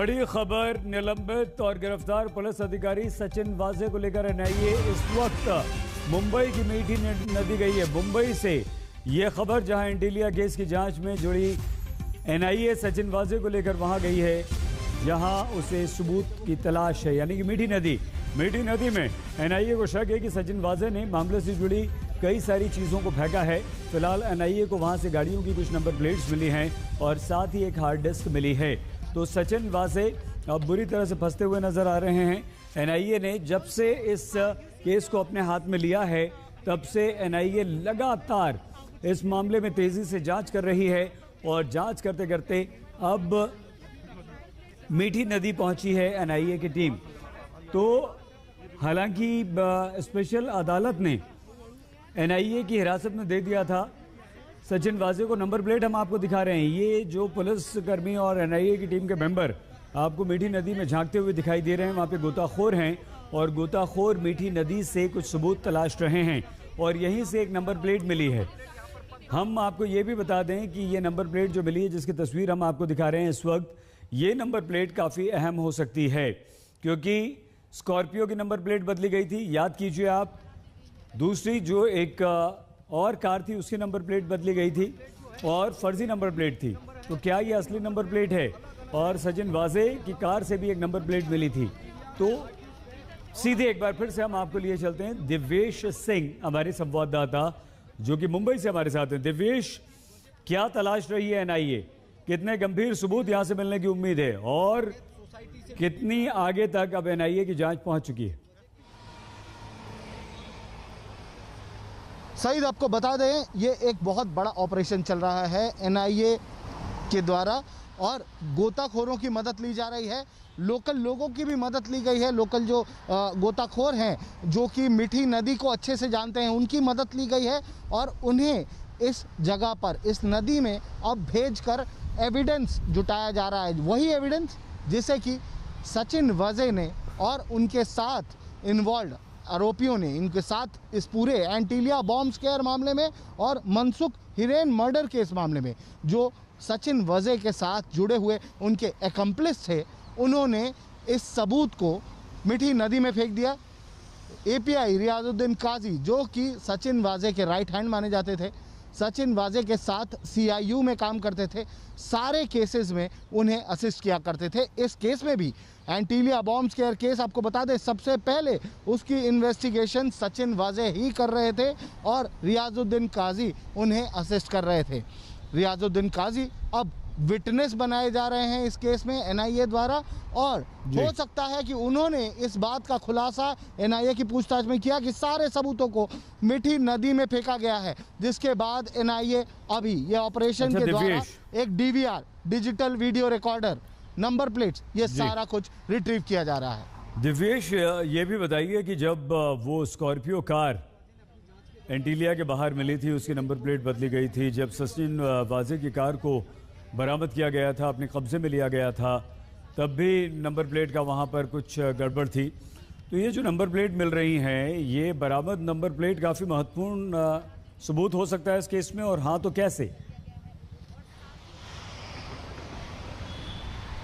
बड़ी खबर, निलंबित और गिरफ्तार पुलिस अधिकारी सचिन वाजे को लेकर एनआईए इस वक्त मुंबई की मीठी नदी गई है। मुंबई से यह खबर, जहां एंटीलिया केस की जांच में जुड़ी एनआईए सचिन वाजे को लेकर वहां गई है, जहां उसे सबूत की तलाश है। यानी कि मीठी नदी में एनआईए को शक है कि सचिन वाजे ने मामले से जुड़ी कई सारी चीज़ों को फेंका है। फिलहाल एनआईए को वहां से गाड़ियों की कुछ नंबर प्लेट्स मिली हैं और साथ ही एक हार्ड डिस्क मिली है। तो सचिन वाजे अब बुरी तरह से फंसते हुए नजर आ रहे हैं। एनआईए ने जब से इस केस को अपने हाथ में लिया है, तब से एनआईए लगातार इस मामले में तेजी से जांच कर रही है और जांच करते करते अब मीठी नदी पहुंची है एनआईए की टीम। तो हालांकि स्पेशल अदालत ने एनआईए की हिरासत में दे दिया था सचिन वाजे को। नंबर प्लेट हम आपको दिखा रहे हैं। ये जो पुलिसकर्मी और एनआईए की टीम के मेंबर आपको मीठी नदी में झांकते हुए दिखाई दे रहे हैं, वहाँ पे गोताखोर हैं और गोताखोर मीठी नदी से कुछ सबूत तलाश रहे हैं और यहीं से एक नंबर प्लेट मिली है। हम आपको ये भी बता दें कि ये नंबर प्लेट जो मिली है, जिसकी तस्वीर हम आपको दिखा रहे हैं इस वक्त, ये नंबर प्लेट काफ़ी अहम हो सकती है, क्योंकि स्कॉर्पियो की नंबर प्लेट बदली गई थी, याद कीजिए आप। दूसरी जो एक और कार थी, उसकी नंबर प्लेट बदली गई थी और फर्जी नंबर प्लेट थी। तो क्या ये असली नंबर प्लेट है? और सचिन वाजे की कार से भी एक नंबर प्लेट मिली थी। तो सीधे एक बार फिर से हम आपको लिए चलते हैं दिव्येश सिंह, हमारे संवाददाता जो कि मुंबई से हमारे साथ हैं। दिव्येश, क्या तलाश रही है एनआईए? कितने गंभीर सबूत यहां से मिलने की उम्मीद है और कितनी आगे तक अब एनआईए की जांच पहुंच चुकी है? सईद, आपको बता दें, ये एक बहुत बड़ा ऑपरेशन चल रहा है एनआईए के द्वारा और गोताखोरों की मदद ली जा रही है। लोकल लोगों की भी मदद ली गई है। लोकल जो गोताखोर हैं, जो कि मीठी नदी को अच्छे से जानते हैं, उनकी मदद ली गई है और उन्हें इस जगह पर, इस नदी में अब भेजकर एविडेंस जुटाया जा रहा है। वही एविडेंस जिसे कि सचिन वाजे ने और उनके साथ इन्वॉल्व आरोपियों ने, इनके साथ इस पूरे एंटीलिया बॉम्ब स्केयर मामले में और मनसुख हिरेन मर्डर केस मामले में जो सचिन वाजे के साथ जुड़े हुए उनके एकम्प्लिस थे, उन्होंने इस सबूत को मीठी नदी में फेंक दिया। एपीआई रियाजुद्दीन काजी, जो कि सचिन वाजे के राइट हैंड माने जाते थे, सचिन वाजे के साथ सीआईयू में काम करते थे, सारे केसेस में उन्हें असिस्ट किया करते थे। इस केस में भी एंटीलिया बॉम्ब स्केयर केस, आपको बता दें, सबसे पहले उसकी इन्वेस्टिगेशन सचिन वाजे ही कर रहे थे और रियाजुद्दीन काजी उन्हें असिस्ट कर रहे थे। रियाजुद्दीन काजी अब विटनेस बनाए जा रहे हैं इस केस में एनआईए द्वारा और हो सकता है कि उन्होंने इस बात का खुलासा एनआईए की पूछताछ में किया कि सारे सबूतों को मीठी नदी में फेंका गया है, जिसके बाद एनआईए अभी ये ऑपरेशन के द्वारा एक DVR, digital video recorder, number plates, ये सारा कुछ रिट्रीव किया जा रहा है। दिव्येश, ये भी बताइए कि जब वो स्कॉर्पियो कार एंटीलिया के बाहर मिली थी, उसकी नंबर प्लेट बदली गई थी, जब सचिन वाजे की कार को बरामद किया गया था, अपने कब्जे में लिया गया था, तब भी नंबर प्लेट का वहाँ पर कुछ गड़बड़ थी। तो ये जो नंबर प्लेट मिल रही हैं, ये बरामद नंबर प्लेट काफ़ी महत्वपूर्ण सबूत हो सकता है इस केस में, और हाँ तो कैसे?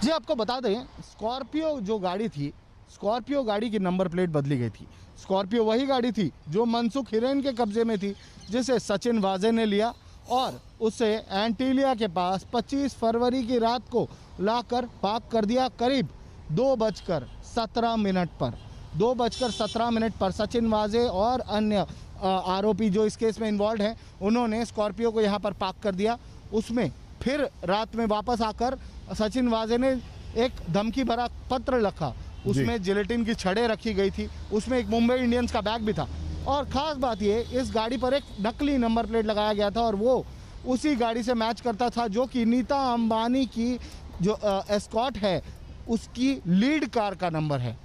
जी, आपको बता दें, स्कॉर्पियो जो गाड़ी थी, स्कॉर्पियो गाड़ी की नंबर प्लेट बदली गई थी। स्कॉर्पियो वही गाड़ी थी जो मनसुख हिरेन के कब्जे में थी, जिसे सचिन वाजे ने लिया और उसे एंटीलिया के पास 25 फरवरी की रात को लाकर पार्क कर दिया। करीब 2:17 पर 2:17 पर सचिन वाजे और अन्य आरोपी जो इस केस में इन्वॉल्व हैं, उन्होंने स्कॉर्पियो को यहाँ पर पार्क कर दिया। उसमें फिर रात में वापस आकर सचिन वाजे ने एक धमकी भरा पत्र लिखा, उसमें जिलेटिन की छड़ें रखी गई थी, उसमें एक मुंबई इंडियंस का बैग भी था और ख़ास बात ये, इस गाड़ी पर एक नकली नंबर प्लेट लगाया गया था और वो उसी गाड़ी से मैच करता था जो कि नीता अंबानी की जो एस्कॉर्ट है, उसकी लीड कार का नंबर है।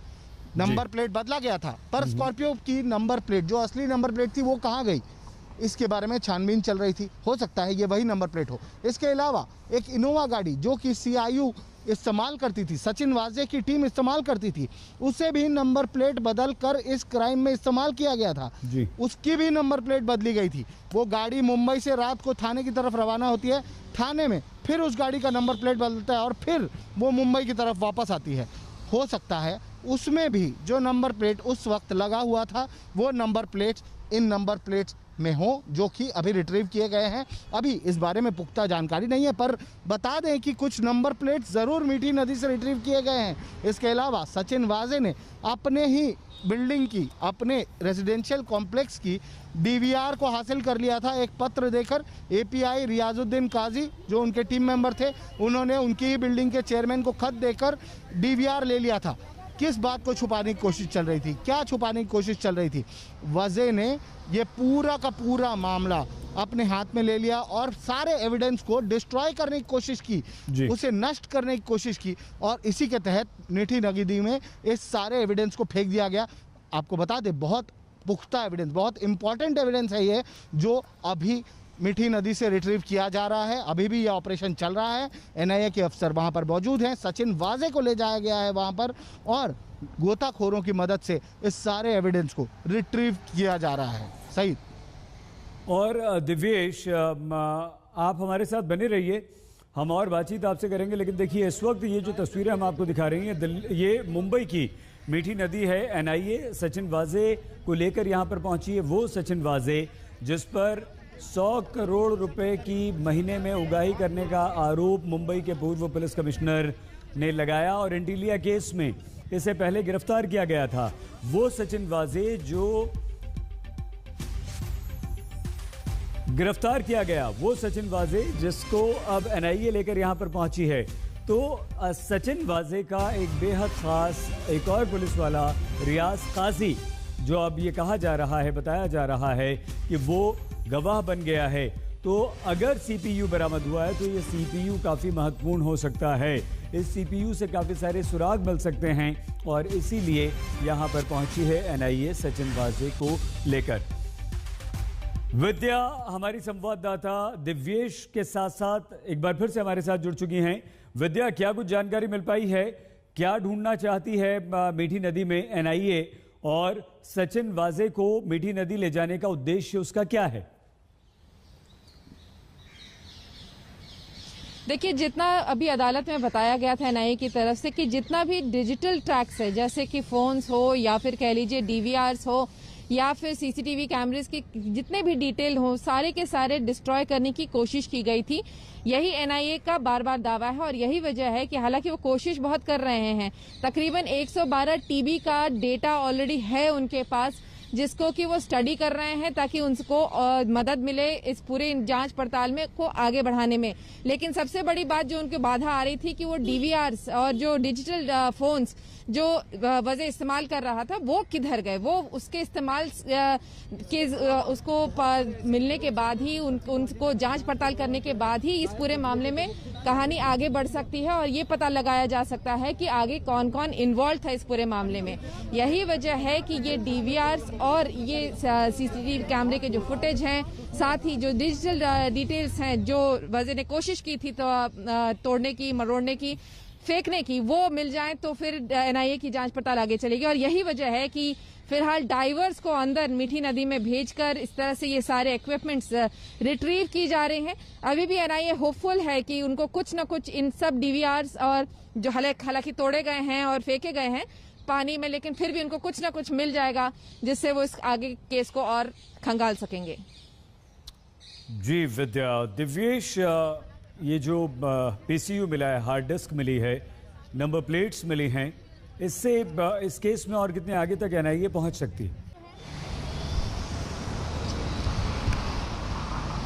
नंबर प्लेट बदला गया था, पर स्कॉर्पियो की नंबर प्लेट, जो असली नंबर प्लेट थी, वो कहाँ गई? इसके बारे में छानबीन चल रही थी। हो सकता है ये वही नंबर प्लेट हो। इसके अलावा एक इनोवा गाड़ी जो कि CIU इस्तेमाल करती थी, सचिन वाजे की टीम इस्तेमाल करती थी, उसे भी नंबर प्लेट बदल कर इस क्राइम में इस्तेमाल किया गया था जी। उसकी भी नंबर प्लेट बदली गई थी। वो गाड़ी मुंबई से रात को थाने की तरफ रवाना होती है, थाने में फिर उस गाड़ी का नंबर प्लेट बदलता है और फिर वो मुंबई की तरफ वापस आती है। हो सकता है उसमें भी जो नंबर प्लेट उस वक्त लगा हुआ था वो नंबर प्लेट्स इन नंबर प्लेट्स में हो जो कि अभी रिट्रीव किए गए हैं। अभी इस बारे में पुख्ता जानकारी नहीं है, पर बता दें कि कुछ नंबर प्लेट्स ज़रूर मीठी नदी से रिट्रीव किए गए हैं। इसके अलावा सचिन वाजे ने अपने ही बिल्डिंग की, अपने रेजिडेंशियल कॉम्प्लेक्स की DVR को हासिल कर लिया था। एक पत्र देकर API रियाजुद्दीन काजी जो उनके टीम मेंबर थे, उन्होंने उनकी ही बिल्डिंग के चेयरमैन को खत देकर DVR ले लिया था। किस बात को छुपाने की कोशिश चल रही थी, क्या छुपाने की कोशिश चल रही थी? वजह ने ये पूरा का पूरा मामला अपने हाथ में ले लिया और सारे एविडेंस को डिस्ट्रॉय करने की कोशिश की, उसे नष्ट करने की कोशिश की और इसी के तहत मीठी नदी में इस सारे एविडेंस को फेंक दिया गया। आपको बता दें बहुत पुख्ता एविडेंस, बहुत इंपॉर्टेंट एविडेंस है ये जो अभी मीठी नदी से रिट्रीव किया जा रहा है। अभी भी यह ऑपरेशन चल रहा है। NIA के अफसर वहां पर मौजूद हैं। सचिन वाजे को ले जाया गया है वहां पर और गोताखोरों की मदद से इस सारे एविडेंस को रिट्रीव किया जा रहा है। सही। और दिव्येश, आप हमारे साथ बने रहिए, हम और बातचीत आपसे करेंगे। लेकिन देखिए इस वक्त ये जो तस्वीरें हम आपको दिखा रही हैं, ये मुंबई की मीठी नदी है। NIA सचिन वाजे को लेकर यहाँ पर पहुंची है। वो सचिन वाजे जिस पर 100 करोड़ रुपए की महीने में उगाही करने का आरोप मुंबई के पूर्व पुलिस कमिश्नर ने लगाया और एंटीलिया केस में इसे पहले गिरफ्तार किया गया था। वो सचिन वाजे जो गिरफ्तार किया गया, वो सचिन वाजे जिसको अब NIA लेकर यहां पर पहुंची है। तो सचिन वाजे का एक बेहद खास एक और पुलिस वाला रियाज काजी, जो अब ये कहा जा रहा है, बताया जा रहा है कि वो गवाह बन गया है। तो अगर CPU बरामद हुआ है तो ये CPU काफ़ी महत्वपूर्ण हो सकता है। इस CPU से काफ़ी सारे सुराग मिल सकते हैं और इसीलिए यहाँ पर पहुंची है NIA सचिन वाजे को लेकर। विद्या हमारी संवाददाता दिव्येश के साथ साथ एक बार फिर से हमारे साथ जुड़ चुकी हैं। विद्या, क्या कुछ जानकारी मिल पाई है? क्या ढूंढना चाहती है मीठी नदी में NIA और सचिन वाजे को मीठी नदी ले जाने का उद्देश्य उसका क्या है? देखिए, जितना अभी अदालत में बताया गया था NIA की तरफ से कि जितना भी डिजिटल ट्रैक्स है, जैसे कि फोन्स हो या फिर कह लीजिए DVRs हो या फिर CCTV कैमरेज के जितने भी डिटेल हो, सारे के सारे डिस्ट्रॉय करने की कोशिश की गई थी। यही NIA का बार बार दावा है और यही वजह है कि हालांकि वो कोशिश बहुत कर रहे हैं। तकरीबन 112 TB का डेटा ऑलरेडी है उनके पास, जिसको कि वो स्टडी कर रहे हैं ताकि उनको मदद मिले इस पूरे जांच पड़ताल में को आगे बढ़ाने में। लेकिन सबसे बड़ी बात जो उनकी बाधा आ रही थी कि वो DVRs और जो डिजिटल फोन्स जो वजह इस्तेमाल कर रहा था वो किधर गए। वो उसके इस्तेमाल के उसको मिलने के बाद ही उनको जांच पड़ताल करने के बाद ही इस पूरे मामले में कहानी आगे बढ़ सकती है और ये पता लगाया जा सकता है कि आगे कौन कौन इन्वॉल्व था इस पूरे मामले में। यही वजह है कि ये DVRs और ये CCTV कैमरे के जो फुटेज हैं, साथ ही जो डिजिटल डिटेल्स हैं जो वजह ने कोशिश की थी तो तोड़ने की, मरोड़ने की, फेंकने की, वो मिल जाएं तो फिर NIA की जांच पड़ताल आगे चलेगी। और यही वजह है कि फिलहाल डाइवर्स को अंदर मीठी नदी में भेजकर इस तरह से ये सारे इक्विपमेंट्स रिट्रीव की जा रहे हैं। अभी भी NIA होपफुल है कि उनको कुछ न कुछ इन सब DVRs और जो हालांकि तोड़े गए हैं और फेंके गए हैं पानी में, लेकिन फिर भी उनको कुछ न कुछ मिल जाएगा जिससे वो इस आगे केस को और खंगाल सकेंगे। जी विद्या। दिव्येश, ये जो PCU मिला है, हार्ड डिस्क मिली है, नंबर प्लेट्स मिली हैं, इससे इस केस में और कितने आगे तक NIA पहुंच सकती है?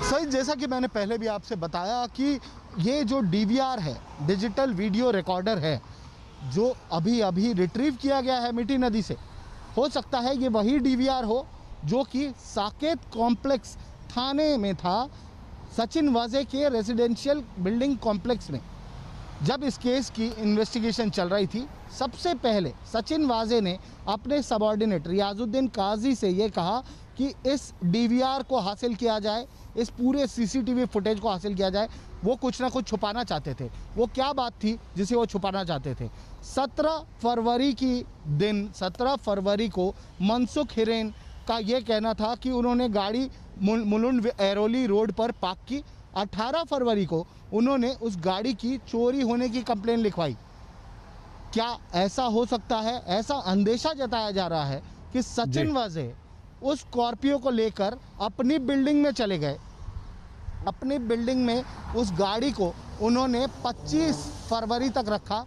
सही, जैसा कि मैंने पहले भी आपसे बताया कि ये जो DVR है, डिजिटल वीडियो रिकॉर्डर है, जो अभी अभी रिट्रीव किया गया है मीठी नदी से, हो सकता है ये वही DVR हो जो कि साकेत कॉम्प्लेक्स थाने में था, सचिन वाजे के रेजिडेंशियल बिल्डिंग कॉम्प्लेक्स में। जब इस केस की इन्वेस्टिगेशन चल रही थी, सबसे पहले सचिन वाजे ने अपने सबॉर्डिनेट रियाजुद्दीन काजी से ये कहा कि इस डीवीआर को हासिल किया जाए, इस पूरे सीसीटीवी फुटेज को हासिल किया जाए। वो कुछ ना कुछ छुपाना चाहते थे। वो क्या बात थी जिसे वो छुपाना चाहते थे? 17 फरवरी को मनसुख हिरेन का ये कहना था कि उन्होंने गाड़ी मुलुंड एरोली रोड पर पार्क की। 18 फरवरी को उन्होंने उस गाड़ी की चोरी होने की कंप्लेन लिखवाई। क्या ऐसा हो सकता है? ऐसा अंदेशा जताया जा रहा है कि सचिन वाजे उस स्कॉर्पियो को लेकर अपनी बिल्डिंग में चले गए। अपनी बिल्डिंग में उस गाड़ी को उन्होंने 25 फरवरी तक रखा।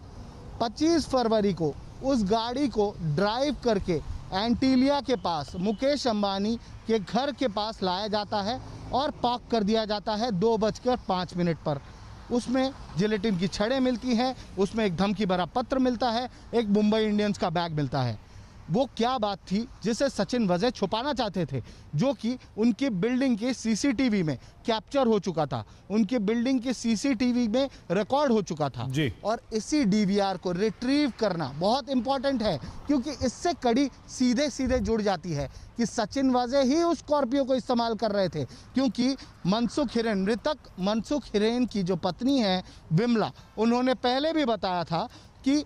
25 फरवरी को उस गाड़ी को ड्राइव करके एंटीलिया के पास मुकेश अंबानी के घर के पास लाया जाता है और पार्क कर दिया जाता है 2:05 पर। उसमें जिलेटिन की छड़ें मिलती हैं, उसमें एक धमकी भरा पत्र मिलता है, एक मुंबई इंडियंस का बैग मिलता है। वो क्या बात थी जिसे सचिन वाजे छुपाना चाहते थे, जो कि उनकी बिल्डिंग के सीसीटीवी में कैप्चर हो चुका था, उनकी बिल्डिंग के सीसीटीवी में रिकॉर्ड हो चुका था जी। और इसी डीवीआर को रिट्रीव करना बहुत इंपॉर्टेंट है, क्योंकि इससे कड़ी सीधे सीधे जुड़ जाती है कि सचिन वाजे ही उस स्कॉर्पियो को इस्तेमाल कर रहे थे। क्योंकि मनसुख हिरेन, मृतक मनसुख हिरेन की जो पत्नी है विमला, उन्होंने पहले भी बताया था कि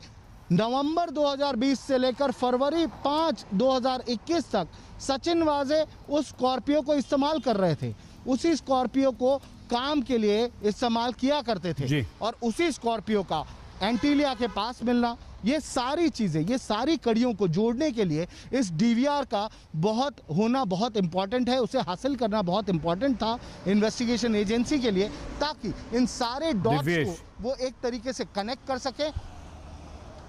नवंबर 2020 से लेकर फरवरी 5, 2021 तक सचिन वाजे उस स्कॉर्पियो को इस्तेमाल कर रहे थे। उसी स्कॉर्पियो को काम के लिए इस्तेमाल किया करते थे और उसी स्कॉर्पियो का एंटीलिया के पास मिलना, ये सारी चीज़ें, ये सारी कड़ियों को जोड़ने के लिए इस डीवीआर का होना बहुत इंपॉर्टेंट है। उसे हासिल करना बहुत इंपॉर्टेंट था इन्वेस्टिगेशन एजेंसी के लिए, ताकि इन सारे डॉट्स को वो एक तरीके से कनेक्ट कर सके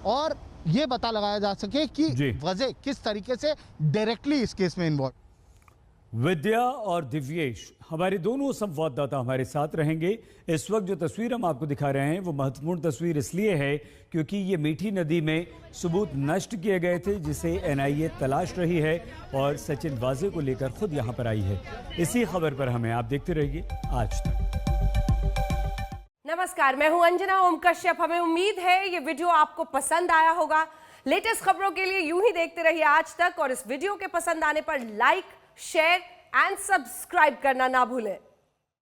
और ये पता लगाया जा सके कि वजह किस तरीके से डायरेक्टली इस केस में इन्वॉल्व। विद्या और दिव्येश हमारे दोनों संवाददाता हमारे साथ रहेंगे। इस वक्त जो तस्वीर हम आपको दिखा रहे हैं वो महत्वपूर्ण तस्वीर इसलिए है क्योंकि ये मीठी नदी में सबूत नष्ट किए गए थे, जिसे एनआईए तलाश रही है और सचिन वाजे को लेकर खुद यहां पर आई है। इसी खबर पर हमें आप देखते रहिए आज तक। नमस्कार, मैं हूं अंजना ओम कश्यप। हमें उम्मीद है ये वीडियो आपको पसंद आया होगा। लेटेस्ट खबरों के लिए यूं ही देखते रहिए आज तक और इस वीडियो के पसंद आने पर लाइक, शेयर एंड सब्सक्राइब करना ना भूलें।